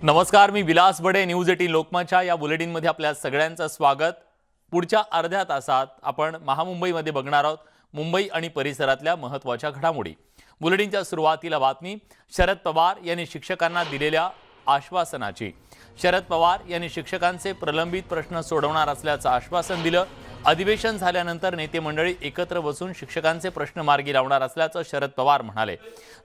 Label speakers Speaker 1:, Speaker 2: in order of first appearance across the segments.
Speaker 1: नमस्कार, मी विलास बडे. न्यूज 18 लोकमतच्या या बुलेटिनमध्ये आपल्या सगळ्यांचं स्वागत. पुढच्या अर्ध्या तासात आपण महामुंबईमध्ये बघणार आहोत मुंबई आणि परिसरातल्या महत्त्वाच्या घडामोडी. बुलेटिनच्या सुरुवातीला बातमी शरद पवार यांनी शिक्षकांना दिलेल्या आश्वासनाची. शरद पवार यांनी शिक्षकांचे प्रलंबित प्रश्न सोडवणार असल्याचं आश्वासन दिलं. अधिवेशन झाल्यानंतर नेते मंडळी एकत्र बसून शिक्षकांचे प्रश्न मार्गी लावणार असल्याचं शरद पवार म्हणाले.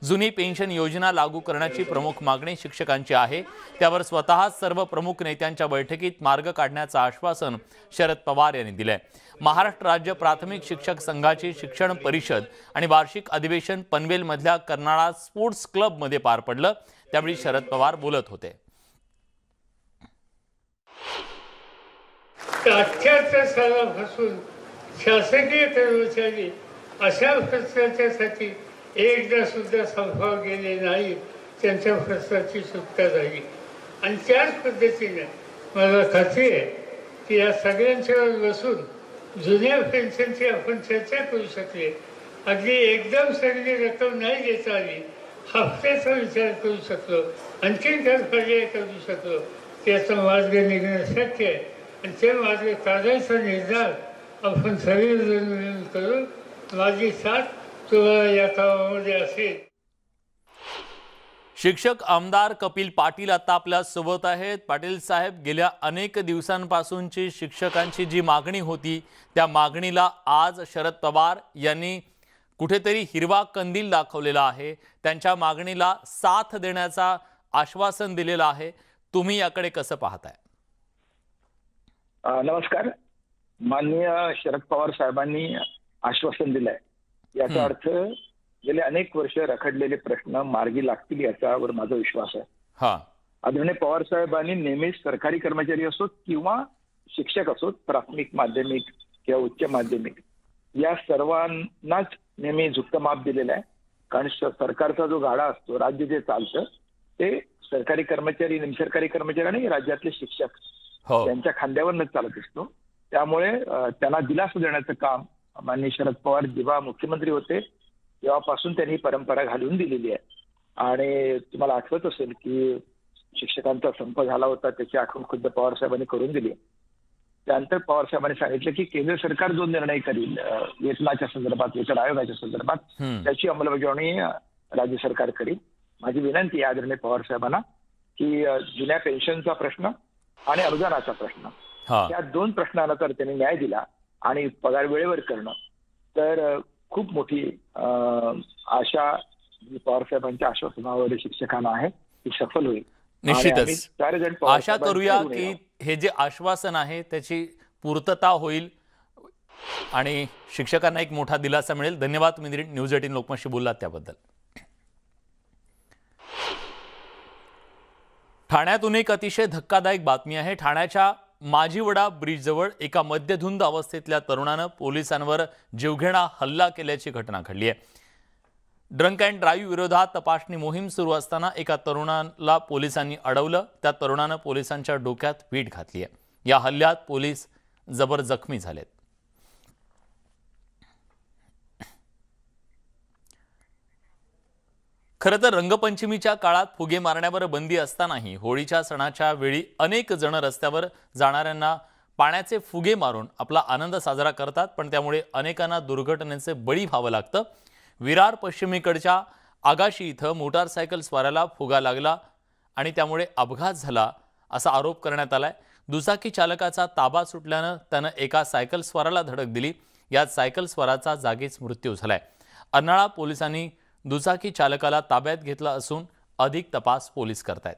Speaker 1: जुनी पेन्शन योजना लागू करण्याची प्रमुख मागणी शिक्षकांची आहे. त्यावर स्वतः सर्व प्रमुख नेत्यांच्या बैठकीत मार्ग काढण्याचं आश्वासन शरद पवार यांनी दिलंय. महाराष्ट्र राज्य प्राथमिक शिक्षक संघाची शिक्षण परिषद आणि वार्षिक अधिवेशन पनवेलमधल्या कर्नाळा स्पोर्ट्स क्लबमध्ये पार पडलं. त्यावेळी शरद पवार बोलत होते.
Speaker 2: 78 सालापासून शासकीय कर्मचारी अशा भ्रष्टाचारासाठी एकदा सुद्धा संभाव गेले नाही. त्यांच्या भ्रष्टाची सुटका झाली आणि त्याच पद्धतीने मला खात्री आहे की या सगळ्यांच्यावर बसून जुन्या पेन्शनची आपण चर्चा करू शकले. अगदी एकदम सगळी रक्कम नाही देता आली, हप्त्याचा विचार करू शकलो, आणखीन काही पर्याय करू शकलो. त्याचा मार्ग निघणं शक्य आहे आणि ते मार्ग काढायचा निर्धार आपण सगळेजण मिळून करू. माझी साथ तुम्हाला या कामामध्ये असेल.
Speaker 1: शिक्षक आमदार कपिल पाटील आता आपल्या सोबत आहेत. पाटील साहेब, गेल्या अनेक दिवसांपासूनची शिक्षकांची जी मागणी होती त्या मागणीला आज शरद पवार यांनी कुठेतरी हिरवा कंदील दाखवलेला आहे. त्यांच्या मागणीला साथ देण्याचा आश्वासन दिलेलं आहे. तुम्ही याकडे कसं पाहताय?
Speaker 3: नमस्कार. माननीय शरद पवार साहेबांनी आश्वासन दिलंय. याचा अर्थ गेले अनेक वर्ष रखडलेले प्रश्न मार्गी लागतील याच्यावर माझा विश्वास आहे. आदरणीय पवार साहेबांनी नेहमीच सरकारी कर्मचारी असोत किंवा शिक्षक असोत, प्राथमिक, माध्यमिक किंवा उच्च माध्यमिक, या सर्वांनाच नेहमी झुकतं माप दिलेलं आहे. कारण सरकारचा जो गाडा असतो, राज्य जे चालतं ते सरकारी कर्मचारी, निमसरकारी कर्मचारी आणि राज्यातले शिक्षक त्यांच्या खांद्यावरच चालत असतो. त्यामुळे त्यांना दिलासा देण्याचं काम माननीय शरद पवार जेव्हा मुख्यमंत्री होते तेव्हापासून त्यांनी परंपरा घालून दिलेली आहे. आणि तुम्हाला आठवत असेल की शिक्षकांचा संप झाला होता, त्याची आठवण खुद्द पवार साहेबांनी करून दिली. त्यानंतर पवार साहेबांनी सांगितलं की केंद्र सरकार जो निर्णय करील वेतनाच्या संदर्भात, वेतन आयोगाच्या संदर्भात, त्याची अंमलबजावणी राज्य सरकार करील. माझी विनंती आहे आदरणीय पवार साहेबांना की जुन्या पेन्शनचा प्रश्न आणि अनुदानाचा प्रश्न, या दोन प्रश्नांना तर त्यांनी न्याय दिला आणि पगार वेळेवर करणं, तर खूप मोठी आशा पवार साहेबांच्या आश्वासनावर शिक्षकांना आहे ती सफल होईल.
Speaker 1: निश्चितच आशा करूया की हे जे आश्वासन आहे त्याची पूर्तता होईल आणि शिक्षकांना एक मोठा दिलासा मिळेल. धन्यवाद, तुम्ही न्यूज 18 लोकमतशी बोललात त्याबद्दल. ठाण्यातून एक अतिशय धक्कादायक बातमी आहे. ठाण्याच्या माजीवडा ब्रिजजवळ एका मद्यधुंद अवस्थेतल्या तरुणानं पोलिसांवर जीवघेणा हल्ला केल्याची घटना घडली आहे. ड्रंक अँड ड्राईव्ह विरोधात तपासणी मोहीम सुरू असताना एका तरुणाला पोलिसांनी अडवलं. त्या तरुणानं पोलिसांच्या डोक्यात वीट घातली आहे. या हल्ल्यात पोलीस जबर जखमी झालेत. खरं तर रंगपंचमीच्या काळात फुगे मारण्यावर बंदी असतानाही होळीच्या सणाच्या वेळी अनेक जण रस्त्यावर जाणाऱ्यांना पाण्याचे फुगे मारून आपला आनंद साजरा करतात, पण त्यामुळे अनेकांना दुर्घटनेचे बळी व्हावं लागतं. विरार पश्चिमेकडच्या आगाशी इथं मोटारसायकल स्वाराला फुगा लागला आणि त्यामुळे अपघात झाला असा आरोप करण्यात आलाय. दुचाकी चालकाचा ताबा सुटल्यानं त्यानं एका सायकल स्वाराला धडक दिली. यात सायकल स्वाराचा जागीच मृत्यू झालाय. अर्नाळा पोलिसांनी दुचाकी चालकाला ताब्यात घेतला असून अधिक तपास पोलीस करतायत.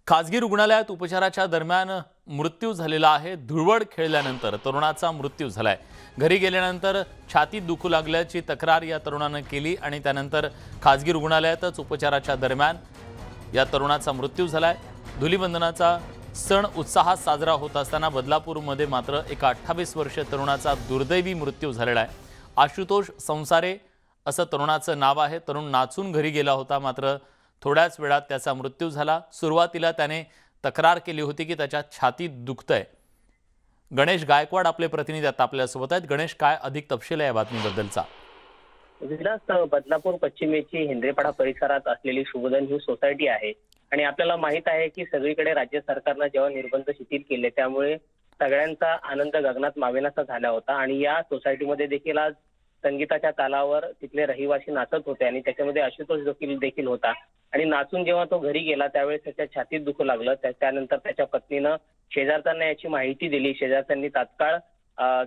Speaker 1: खासगी रुग्णालयात उपचाराच्या दरम्यान मृत्यू झालेला आहे. धुळवड खेळल्यानंतर तरुणाचा मृत्यू झालाय. घरी गेल्यानंतर छातीत दुखू लागल्याची तक्रार या तरुणानं केली आणि त्यानंतर खासगी रुग्णालयातच उपचाराच्या दरम्यान या तरुणाचा मृत्यू झालाय. धुलीवंदनाचा सण उत्साहात साजरा होत असताना बदलापूरमध्ये मात्र एका 28 वर्षीय तरुणाचा दुर्दैवी मृत्यू झालेला आहे. आशुतोष संसारे असं तरुणाचं नाव आहे. तरुण नाचून घरी गेला होता, मात्र थोड्याच वेळात त्याचा मृत्यू झाला. सुरुवातीला त्याने तक्रार केली होती की त्याच्या छातीत दुखतंय. गणेश गायकवाड आपले प्रतिनिधी आता आपल्यासोबत आहेत. गणेश, काय अधिक तपशील आहे या बातमीबद्दलचा?
Speaker 4: विलास, बदलापूर पश्चिमेची हेंद्रेपाडा परिसरात असलेली शुभोधन ही सोसायटी आहे आणि आपल्याला माहित आहे की सगळीकडे राज्य सरकारनं जेव्हा निर्बंध शिथिल केले त्यामुळे सगळ्यांचा आनंद गगनात मावेनासा झाला होता आणि या सोसायटीमध्ये देखील आज संगीताच्या तालावर तिथले रहिवासी नाचत होते आणि त्याच्यामध्ये आशुतोष देखील होता आणि नाचून जेव्हा तो घरी गेला त्यावेळेस त्याच्या छातीत दुखू लागलं. त्यानंतर त्याच्या पत्नीनं शेजारच्यांना याची माहिती दिली. शेजारच्यांनी तात्काळ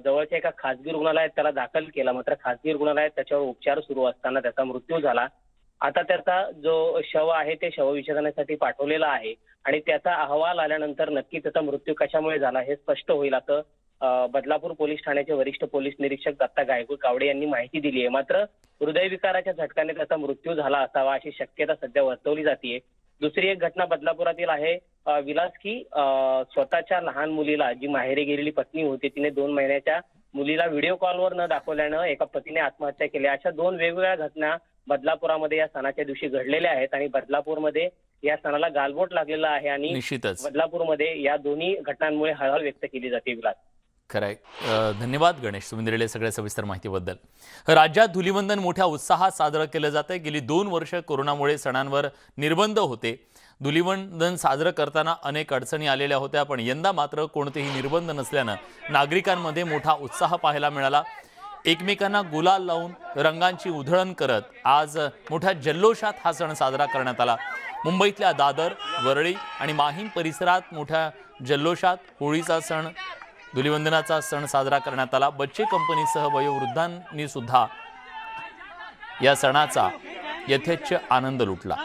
Speaker 4: जवळच्या एका खासगी रुग्णालयात त्याला दाखल केला. मात्र खासगी रुग्णालयात त्याच्यावर उपचार सुरू असताना त्याचा मृत्यू झाला. आता त्याचा जो शव आहे ते शवविच्छेदनासाठी पाठवलेला आहे आणि त्याचा अहवाल आल्यानंतर नक्की त्याचा मृत्यू कशामुळे झाला हे स्पष्ट होईल असं बदलापूर पोलीस ठाण्याचे वरिष्ठ पोलीस निरीक्षक दत्ता गावडे यांनी माहिती दिली आहे. मात्र हृदयविकाराच्या झटक्याने त्याचा मृत्यू झाला असावा अशी शक्यता सध्या वर्तवली जाते. दुसरी एक घटना बदलापुरातील आहे विलास, की स्वतःच्या लहान मुलीला, जी माहेरी गेलेली पत्नी होती, तिने 2 महिन्याच्या मुलीला व्हिडिओ कॉलवर न दाखवल्यानं एका पतीने आत्महत्या केली. अशा 2 वेगवेगळ्या घटना बदलापुरामध्ये या सणाच्या दिवशी घडलेल्या आहेत आणि बदलापूरमध्ये या सणाला गालबोट लागलेला आहे आणि
Speaker 1: निश्चितच
Speaker 4: बदलापूरमध्ये या दोन्ही घटनांमुळे हळहळ व्यक्त केली जाते. विलास,
Speaker 1: खरंय. धन्यवाद गणेश, तुम्ही दिलेल्या सगळ्या सविस्तर माहितीबद्दल. राज्यात धुलीवंदन मोठ्या उत्साहात साजरं केलं जातंय. गेली 2 वर्ष कोरोनामुळे सणांवर निर्बंध होते. धुलीवंदन साजरं करताना अनेक अडचणी आलेल्या होत्या, पण यंदा मात्र कोणतेही निर्बंध नसल्यानं नागरिकांमध्ये मोठा उत्साह पाहायला मिळाला. एकमेकांना गुलाल लावून रंगांची उधळण करत आज मोठ्या जल्लोषात हा सण साजरा करण्यात आला. मुंबईतल्या दादर, वरळी आणि माहीम परिसरात मोठ्या जल्लोषात होळीचा सण, धुलीवंदनाचा सण साजरा करण्यात आला. बच्चे कंपनीसह वयोवृद्धांनी सुद्धा या सणाचा यथेच्छ आनंद लुटला.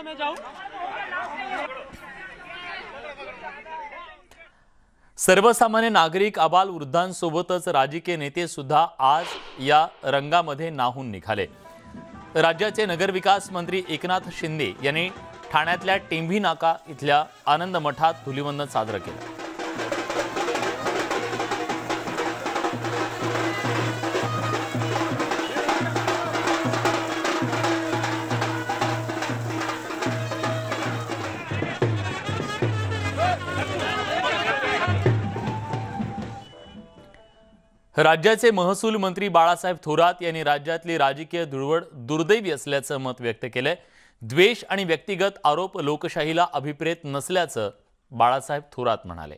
Speaker 1: सर्वसामान्य नागरिक, आबाल वृद्धांसोबतच राजकीय नेते सुद्धा आज या रंगामध्ये न्हाऊन निघाले. राज्याचे नगरविकास मंत्री एकनाथ शिंदे यांनी ठाण्यातल्या टेंभी नाका इथल्या आनंद मठात धुलीवंदन साजरं केलं. राज्याचे महसूल मंत्री बाळासाहेब थोरात यांनी राज्यातली राजकीय धुळवड दुर्दैवी असल्याचं मत व्यक्त केलंय. द्वेष आणि व्यक्तिगत आरोप लोकशाहीला अभिप्रेत नसल्याचं बाळासाहेब थोरात म्हणाले.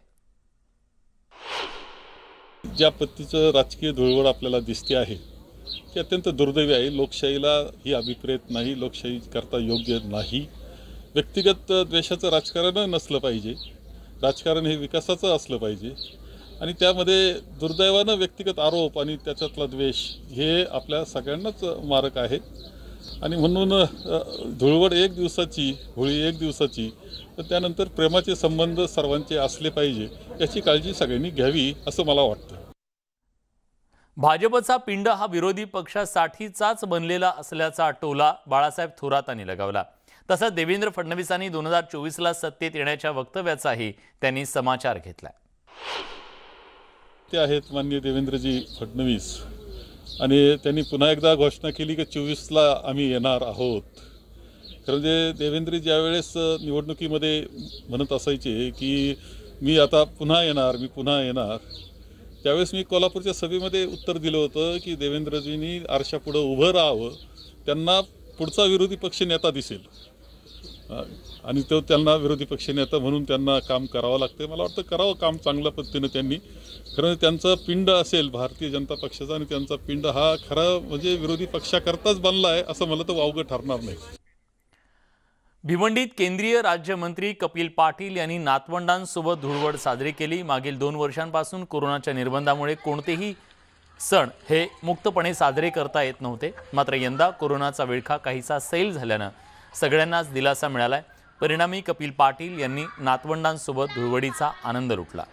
Speaker 5: ज्या पद्धतीचं राजकीय धुळवड आपल्याला दिसते आहे ते अत्यंत दुर्दैवी आहे. लोकशाहीला ही अभिप्रेत नाही, लोकशाही करता योग्य नाही. व्यक्तिगत द्वेषाचं राजकारण नसलं पाहिजे. राजकारण हे विकासाचं असलं पाहिजे आणि त्यामध्ये दुर्दैवानं व्यक्तिगत आरोप आणि त्याच्यातला द्वेष हे आपल्या सगळ्यांनाच मारक आहे. आणि म्हणून धुळवड 1 दिवसाची, होळी 1 दिवसाची, तर त्यानंतर प्रेमाचे संबंध सर्वांचे असले पाहिजे याची काळजी सगळ्यांनी घ्यावी असं मला वाटतं.
Speaker 1: भाजपचा पिंड हा विरोधी पक्षासाठीचाच बनलेला असल्याचा टोला बाळासाहेब थोरातांनी लगावला. तसंच देवेंद्र फडणवीसांनी 2024ला सत्तेत येण्याच्या वक्तव्याचाही त्यांनी समाचार घेतलाय.
Speaker 5: ते आहेत माननीय देवेंद्रजी फडणवीस आणि त्यांनी पुन्हा एकदा घोषणा केली की 24ला आम्ही येणार आहोत. कारण जे देवेंद्र ज्यावेळेस निवडणुकीमध्ये म्हणत असायचे की मी आता पुन्हा येणार, त्यावेळेस मी कोल्हापूरच्या सभेमध्ये उत्तर दिलं होतं की देवेंद्रजींनी आरशापुढं उभं राहावं, त्यांना पुढचा विरोधी पक्ष नेता दिसेल आणि तो त्यांना विरोधी पक्षनेता म्हणून त्यांना काम करावं लागतं. मला वाटतं करावं काम चांगल्या पद्धतीनं त्यांनी. खरं त्यांचा पिंड असेल भारतीय जनता पक्षाचा आणि त्यांचा पिंड हा खरा म्हणजे विरोधी पक्षाकरताच बनला आहे असं मला तर वावगं ठरणार नाही.
Speaker 1: भिवंडीत केंद्रीय राज्यमंत्री कपिल पाटील यांनी नातवंडांसोबत धुळवड साजरी केली. मागील 2 वर्षांपासून कोरोनाच्या निर्बंधामुळे कोणतेही सण हे मुक्तपणे साजरे करता येत नव्हते. मात्र यंदा कोरोनाचा विळखा काहीसा सैल झाल्यानं सगळ्यांनाच दिलासा मिळालाय. परिणामी कपिल पाटील यांनी नातवंडांसोबत धुळवडीचा आनंद लुटला.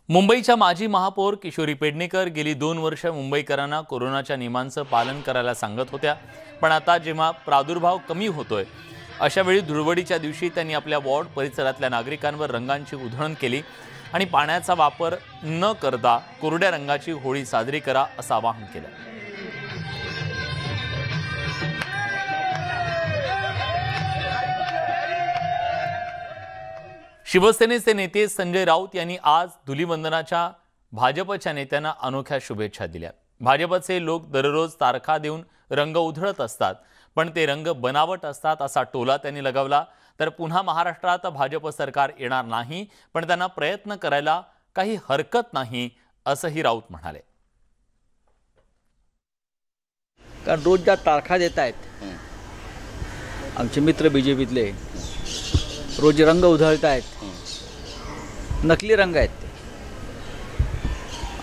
Speaker 1: मुंबईच्या माजी महापौर किशोरी पेडणेकर गेली 2 वर्ष मुंबईकरांना कोरोनाच्या नियमांचं पालन करायला सांगत होत्या. पण आता जेव्हा प्रादुर्भाव कमी होतोय अशा वेळी धुळवडीच्या दिवशी त्यांनी आपल्या वॉर्ड परिसरातल्या नागरिकांवर रंगांची उधळण केली आणि पाण्याचा वापर न करता कोरड्या रंगाची होळी साजरी करा असं आवाहन केलं. शिवसेनेचे नेते संजय राऊत यांनी आज धुलीवंदनाच्या भाजपच्या नेत्यांना अनोख्या शुभेच्छा दिल्या। भाजपचे लोक दररोज तारखा देऊन रंग उधळत असतात, पण ते रंग बनावट असतात असा टोला त्यांनी लगावला। तर पुन्हा महाराष्ट्रात भाजप सरकार येणार नाही, पण त्यांना प्रयत्न करायला काही हरकत नाही असंही राऊत म्हणाले।
Speaker 6: कारण रोज ज्या तारखा देत आहेत आमचे मित्र बीजेपीतले, रोज रंग उधळत आहेत, नकली रंग आहेत ते।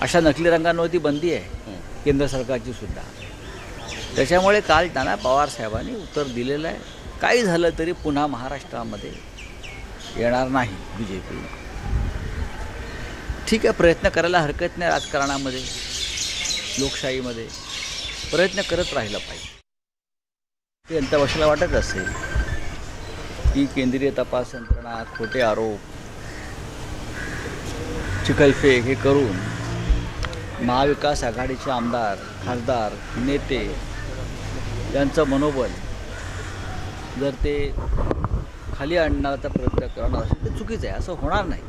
Speaker 6: अशा नकली रंगांवरती बंदी आहे केंद्र सरकारची सुद्धा। त्याच्यामुळे काल त्यांना पवार साहेबांनी उत्तर दिलेलं आहे, काही झालं तरी पुन्हा महाराष्ट्रामध्ये येणार नाही बीजेपी। ठीक आहे, प्रयत्न करायला हरकत नाही, राजकारणामध्ये लोकशाहीमध्ये प्रयत्न करत राहिलं पाहिजे। जनता पक्षाला वाटत असेल की केंद्रीय तपास यंत्रणा खोटे आरोप, चिखलफेक हे करून महाविकास आघाडीचे आमदार, खासदार, नेते यांचं मनोबल जर ते खाली आणण्याचा प्रयत्न करणार असेल तर चुकीचं आहे, असं होणार नाही।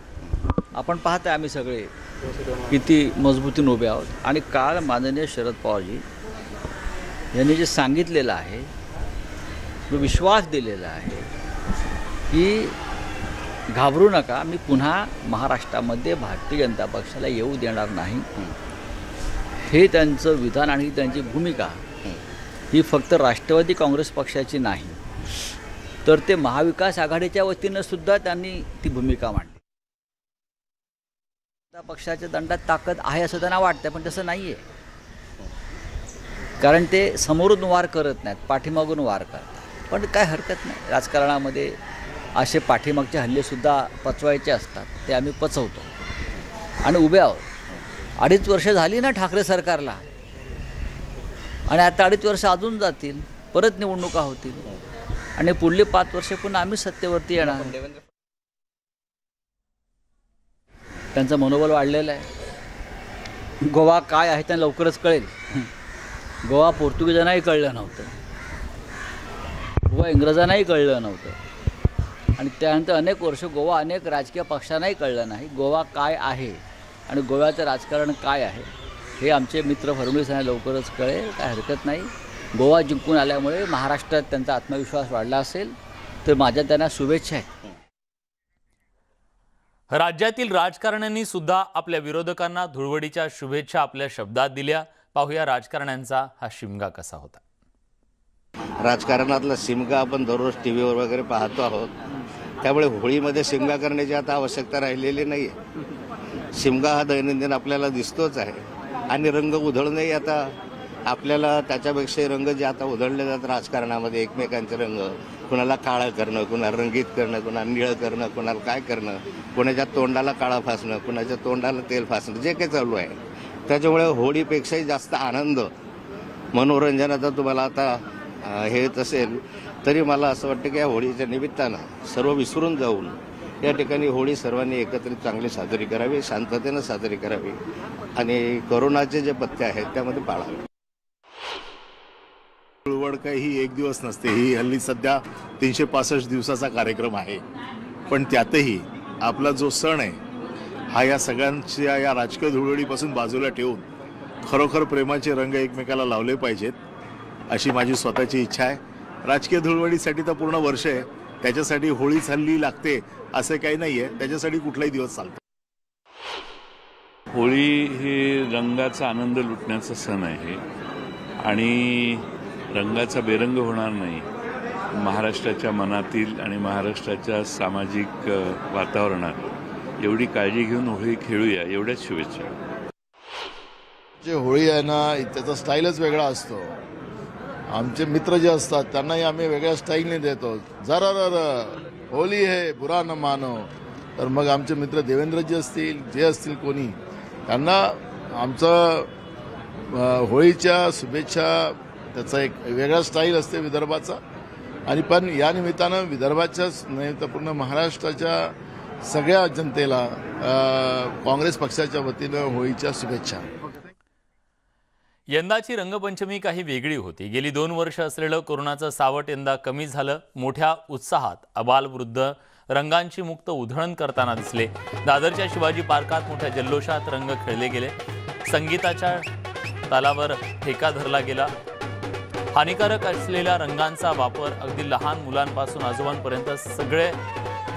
Speaker 6: आपण पाहत आहे आम्ही सगळे किती मजबूतीने उभे आहोत। आणि काल माननीय शरद पवारजी यांनी जे सांगितलेलं आहे, जो विश्वास दिलेला आहे की घाबरू नका, मी पुन्हा महाराष्ट्रामध्ये भारतीय जनता पक्षाला येऊ देणार नाही, हे त्यांचं विधान आणि त्यांची भूमिका ही फक्त राष्ट्रवादी काँग्रेस पक्षाची नाही, तर ते महाविकास आघाडीच्या वतीनं सुद्धा त्यांनी ती भूमिका मांडली। जनता पक्षाच्या दंडात ताकद आहे असं त्यांना वाटतं, पण तसं नाही आहे। कारण ते समोरून वार करत नाहीत, पाठीमागून वार करतात। पण काय हरकत नाही, राजकारणामध्ये असे पाठीमागचे हल्लेसुद्धा पचवायचे असतात, ते आम्ही पचवतो आणि उभे आहोत। 2.5 वर्ष झाली ना ठाकरे सरकारला, आणि आता 2.5 वर्ष अजून जातील, परत निवडणुका होतील आणि पुढली 5 वर्षे पुन्हा आम्ही सत्तेवरती येणार। त्यांचं मनोबल वाढलेलं आहे। गोवा काय आहे त्यांना लवकरच कळेल। गोवा पोर्तुगीजांनाही कळलं नव्हतं, गोवा इंग्रजांनाही कळलं नव्हतं, आणि त्यानंतर अनेक वर्ष गोवा अनेक राजकीय पक्षांनाही कळलं नाही गोवा काय आहे आणि गोव्याचं राजकारण काय आहे। हे आमचे मित्र फडणवीस यांना लवकरच कळेल, काय हरकत नाही। गोवा जिंकून आल्यामुळे महाराष्ट्रात त्यांचा आत्मविश्वास वाढला असेल तर माझ्या त्यांना शुभेच्छा आहेत।
Speaker 1: राज्यातील राजकारण्यांनी सुद्धा आपल्या विरोधकांना धुळवडीच्या शुभेच्छा आपल्या शब्दात दिल्या। पाहूया राजकारण्यांचा हा शिमगा कसा होता।
Speaker 7: राजकारणातला शिमगा आपण दररोज टीव्हीवर वगैरे पाहतो आहोत, त्यामुळे होळीमध्ये शिमगा करण्याची आता आवश्यकता राहिलेली नाही आहे। शिमगा हा दैनंदिन आपल्याला दिसतोच आहे, आणि रंग उधळणंही आता आपल्याला त्याच्यापेक्षा रंग जे आता उधळले जातात राजकारणामध्ये, एकमेकांचे रंग, कुणाला काळं करणं, कुणाला रंगीत करणं, कुणाला निळं करणं, कुणाला काय करणं, कुणाच्या तोंडाला काळा फासणं, कुणाच्या तोंडाला तेल फासणं, जे काही चालू आहे, त्याच्यामुळे होळीपेक्षाही जास्त आनंद मनोरंजनाचा तुम्हाला आता हे येत असेल, तरी मला असं वाटतं की या होळीच्या निमित्तानं सर्व विसरून जाऊन या ठिकाणी होळी सर्वांनी एकत्रित चांगली साजरी करावी, शांततेनं साजरी करावी आणि कोरोनाचे जे पथ्य आहेत त्यामध्ये पाळावे।
Speaker 8: धुळवड काही एक दिवस नसते, ही हल्ली सध्या 365 दिवसाचा कार्यक्रम आहे, पण त्यातही आपला जो सण आहे हा या सगळ्यांच्या या राजकीय धुळवडीपासून बाजूला ठेवून खरोखर प्रेमाचे रंग एकमेकाला लावले पाहिजेत, अशी माझी स्वतःची इच्छा आहे। राजकीय धुळवडीसाठी तर पूर्ण वर्ष आहे, त्याच्यासाठी होळीच हल्ली लागते असं काही नाही आहे, त्याच्यासाठी कुठलाही दिवस चालतो।
Speaker 9: होळी हे रंगाचा आनंद लुटण्याचा सण आहे आणि रंगाचा बेरंग होणार नाही। महाराष्ट्राच्या मनातील आणि महाराष्ट्राच्या सामाजिक वातावरणात एवढी काळजी घेऊन होळी खेळूया, एवढ्याच शुभेच्छा।
Speaker 10: जे होळी आहे ना त्याचा स्टाईलच वेगळा असतो। आमचे मित्र जे असतात त्यांनाही आम्ही वेगळ्या स्टाईलने देतो, जरा होली है बुरा न मानो। तर मग आमचे मित्र देवेंद्रजी असतील, जे असतील कोणी, त्यांना आमचं होळीच्या शुभेच्छा, त्याचा एक वेगळा स्टाईल असते विदर्भाचा, आणि पण या निमित्तानं विदर्भाच्याच नाही तर पूर्ण महाराष्ट्राच्या सगळ्या जनतेला काँग्रेस पक्षाच्या वतीनं होळीच्या शुभेच्छा।
Speaker 1: यंदाची रंगपंचमी काही वेगळी होती। गेली 2 वर्ष असलेलं कोरोनाचं सावट यंदा कमी झालं। मोठ्या उत्साहात अबालवृद्ध रंगांची मुक्त उधळण करताना दिसले। दादरच्या शिवाजी पार्कात मोठ्या जल्लोषात रंग खेळले गेले। संगीताच्या तालावर ठेका धरला गेला। हानिकारक असलेल्या रंगांचा वापर अगदी लहान मुलांपासून आजोबांपर्यंत सगळे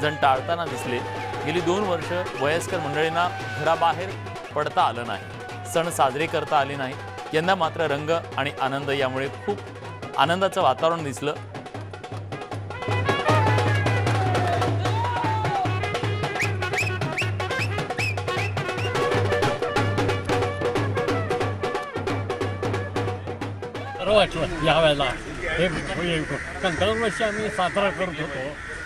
Speaker 1: जण टाळताना दिसले। गेली 2 वर्ष वयस्कर मंडळींना घराबाहेर पडता आलं नाही, सण साजरे करता आले नाही। यंदा मात्र रंग आणि आनंद यामुळे खूप आनंदाचं वातावरण दिसलं।
Speaker 11: वाटलं यावेळेला हे कारण दरवर्षी आम्ही साजरा करत होतो,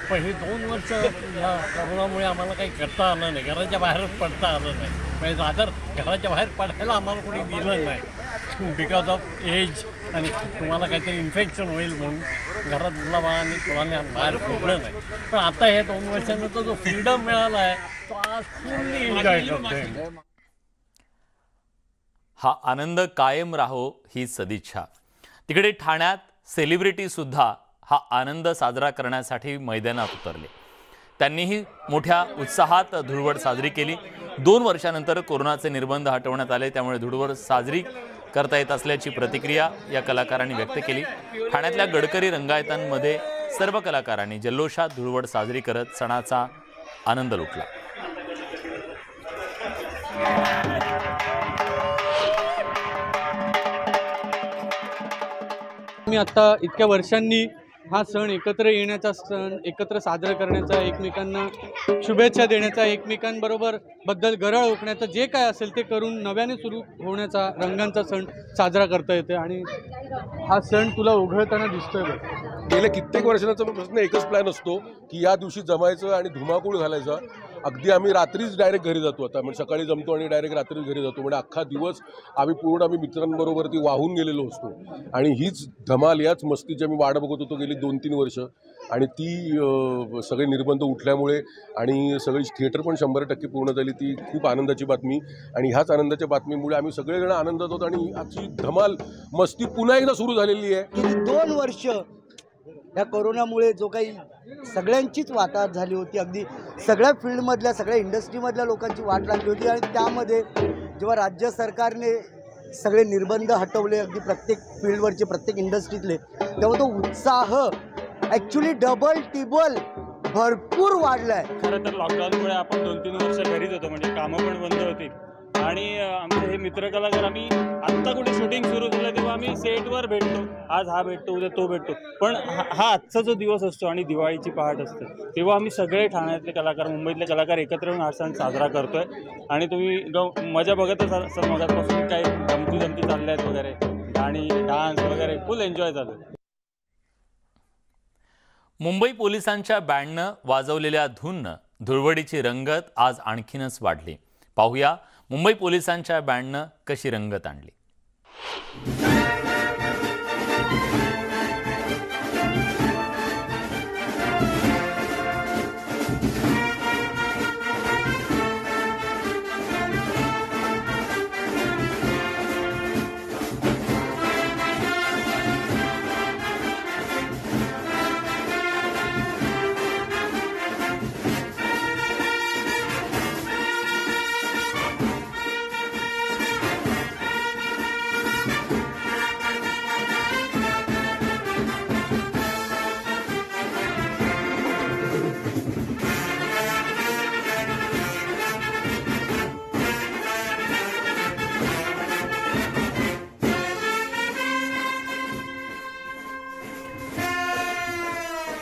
Speaker 11: पण हे 2 वर्ष या कोरोनामुळे आम्हाला काही करता आलं नाही, घराच्या बाहेरच पडता आलं नाही। म्हणजे दादर घराच्या बाहेर पडायला आम्हाला कोणी दिलं नाही बिकॉज ऑफ एज, आणि तुम्हाला काहीतरी इन्फेक्शन होईल म्हणून घरात मुलाबाळांनी कोणाला बाहेर पडलं नाही। पण आता हे 2 वर्षानंतर जो फ्रीडम मिळाला आहे तो आज फुल्ली एन्जॉय करतोय।
Speaker 1: हा आनंद कायम राहो ही सदिच्छा। तिकडे ठाण्यात सेलिब्रिटी सुद्धा हा आनंद साजरा करण्यासाठी मैदानात उतरले। त्यांनीही मोठ्या उत्साहात धुळवड साजरी केली। 2 वर्षानंतर कोरोनाचे निर्बंध हटवण्यात आले, त्यामुळे धुळवड साजरी करता येत असल्याची प्रतिक्रिया या कलाकारांनी व्यक्त केली। ठाण्यातल्या गडकरी रंगायतांमध्ये सर्व कलाकारांनी जल्लोषात धुळवड साजरी करत सणाचा आनंद लुटला।
Speaker 12: मी आता इतक्या वर्षांनी हा सण एकत्र येण्याचा सण, एकत्र साजरा करण्याचा, एकमेकांना शुभेच्छा देण्याचा, एकमेकांबरोबर बद्दल गरळ ओकण्याचा, जे काय असेल ते करून नव्याने सुरू होण्याचा रंगांचा सण साजरा करता येते। आणि हा सण तुला उघडताना दिसतोय बघ।
Speaker 13: गेल्या कित्येक वर्षांचा प्रश्न एकच प्लॅन असतो की या दिवशी जमायचं आणि धुमाकूळ घालायचा। अगदी आम्ही रात्रीच डायरेक्ट घरी जातो, आता म्हणजे सकाळी जमतो आणि डायरेक्ट रात्रीच घरी जातो, म्हणजे अख्खा दिवस आम्ही मित्रांबरोबर ती वाहून गेलेलो असतो। आणि हीच धमाल, याच मस्तीची आम्ही वाट बघत होतो गेली 2-3 वर्ष, आणि ती सगळे निर्बंध उठल्यामुळे आणि सगळी थिएटर पण 100% पूर्ण झाली। ती खूप आनंदाची बातमी, आणि ह्याच आनंदाच्या बातमीमुळे आम्ही सगळेजण आनंदात आहोत आणि आजची धमाल मस्ती पुन्हा एकदा सुरू झालेली आहे।
Speaker 14: 2 वर्ष या कोरोनामुळे जो काही सगळ्यांचीच वाताहत झाली होती, अगदी सगळ्या फील्डमधल्या, सगळ्या इंडस्ट्रीमधल्या लोकांची वाट लागली होती, आणि त्यामध्ये जेव्हा राज्य सरकारने सगळे निर्बंध हटवले अगदी प्रत्येक फील्डवरचे, प्रत्येक इंडस्ट्रीतले, तेव्हा तो उत्साह ॲक्च्युली डबल टिबल भरपूर वाढला आहे।
Speaker 15: खरं तर लॉकडाऊनमुळे आपण 2-3 वर्ष घरीच होतो, म्हणजे कामं पण बंद होती, आणि आमचे हे मित्रकलाकार आम्ही आत्ता कुठे शूटिंग सुरू झालं तेव्हा आम्ही सेटवर भेटतो, आज हा भेटतो, उद्या तो भेटतो, पण हा आजचा जो दिवस असतो आणि दिवाळीची पहाट असते तेव्हा आम्ही सगळे ठाण्यातले कलाकार, मुंबईतले कलाकार एकत्र येऊन हा सण साजरा करतोय। आणि तुम्ही मजा बघतच असाल, मगापासून काही जमती चालल्या आहेत वगैरे, गाणी, डान्स वगैरे फुल एन्जॉय चालू आहे।
Speaker 1: मुंबई पोलिसांच्या बँडनं वाजवलेल्या धूननं धुळवडीची रंगत आज आणखीनच वाढली। पाहूया मुंबई पोलिसांच्या बँडनं कशी रंगत आणली।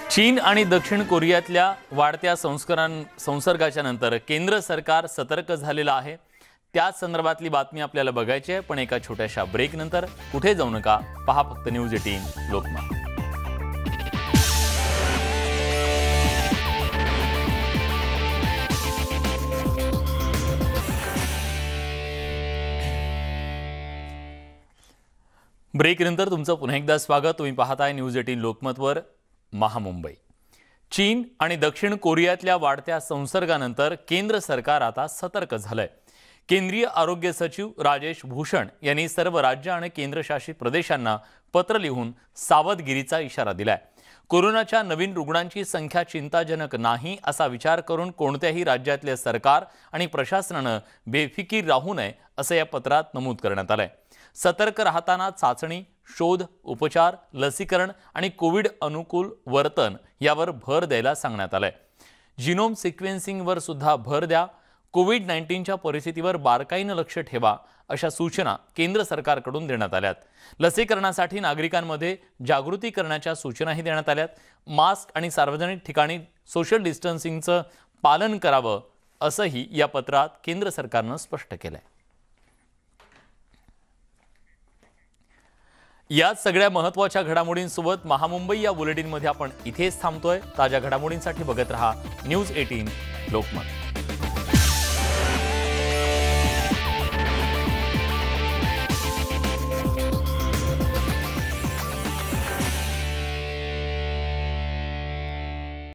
Speaker 1: चीन आणि दक्षिण कोरियातल्या वाढत्या संसर्गाच्या नंतर केंद्र सरकार सतर्क झालेलं आहे। त्याच संदर्भातली बातमी आपल्याला बघायची आहे, पण एका छोट्याशा ब्रेक नंतर कुठे जाऊ नका, पहा फक्त न्यूज 18 लोकमत। ब्रेकनंतर तुमचं पुन्हा एकदा स्वागत। तुम्ही पाहताय न्यूज 18 लोकमतवर। महामुंबई, चीन आणि दक्षिण कोरियातल्या वाढत्या संसर्गानंतर केंद्र सरकार आता सतर्क झालंय। केंद्रीय आरोग्य सचिव राजेश भूषण यांनी सर्व राज्य आणि केंद्रशासित प्रदेशांना पत्र लिहून सावधगिरीचा इशारा दिलाय. कोरोनाच्या नवीन रुग्णांची संख्या चिंताजनक नाही असा विचार करून कोणत्याही राज्यातले सरकार आणि प्रशासनानं बेफिकीर राहू नये असं या पत्रात नमूद करण्यात आलंय. सतर्क राहताना चाचणी, शोध, उपचार, लसीकरण आणि कोविड अनुकूल वर्तन यावर भर द्यायला सांगण्यात आलंय. जिनोम सिक्वेन्सिंगवर सुद्धा भर द्या. कोविड-19च्या परिस्थितीवर बारकाईनं लक्ष ठेवा अशा सूचना केंद्र सरकारकडून देण्यात आल्यात. लसीकरणासाठी नागरिकांमध्ये जागृती करण्याच्या सूचनाही देण्यात आल्यात. मास्क आणि सार्वजनिक ठिकाणी सोशल डिस्टन्सिंगचं पालन करावं असंही या पत्रात केंद्र सरकारनं स्पष्ट केलंय. या सगळ्या महत्त्वाच्या घडामोडींसोबत महामुंबई या बुलेटिनमध्ये आपण इथेच थांबतोय. ताज्या घडामोडींसाठी बघत रहा न्यूज 18 लोकमत.